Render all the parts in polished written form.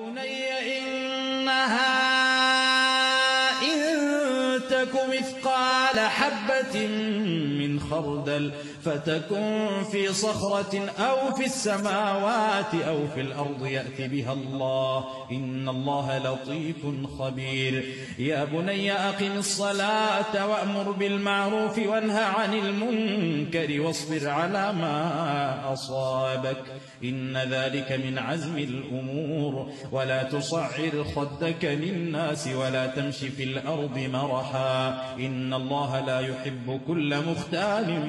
بني إنها إن تك مثقال حبة من خردل فتكن في صخرة أو في السماوات أو في الأرض يأت بها الله إن الله لطيف خبير. يا بني أقم الصلاة وأمر بالمعروف وانهى عن المنكر واصبر على ما أصابك إن ذلك من عزم الأمور. ولا تصعر خدك للناس ولا تمش في الأرض مرحا إن الله لا يحب كل مختال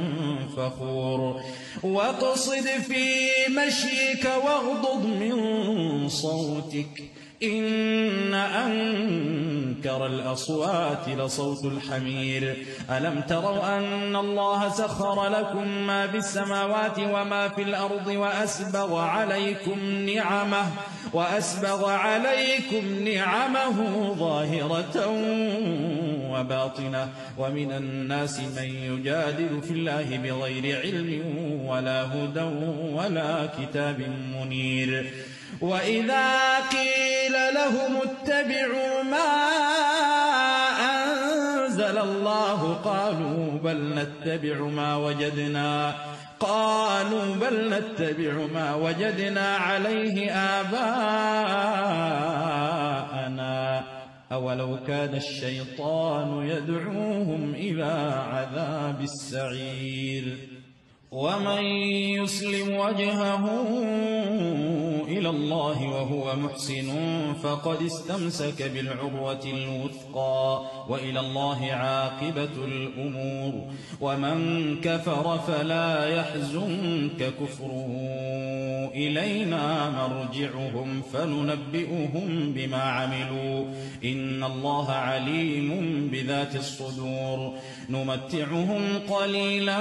فخور. واقصد في مشيك واغضض من صوتك إن أنكر الأصوات لصوت الحمير. ألم تروا أن الله سخر لكم ما في السماوات وما في الأرض وأسبغ عليكم نعمه ظاهرة وباطنة ومن الناس من يجادل في الله بغير علم ولا هدى ولا كتاب منير. وإذا قيل لهم اتبعوا ما أنزل الله قالوا بل نتبع ما وجدنا عليه آباءنا أولو كان الشيطان يدعوهم إلى عذاب السعير. ومن يسلم وجهه إلى الله وهو محسن فقد استمسك بالعروة الوثقى وإلى الله عاقبة الأمور. ومن كفر فلا يحزنك كفره إلينا مرجعهم فننبئهم بما عملوا إن الله عليم بذات الصدور. نمتعهم قليلا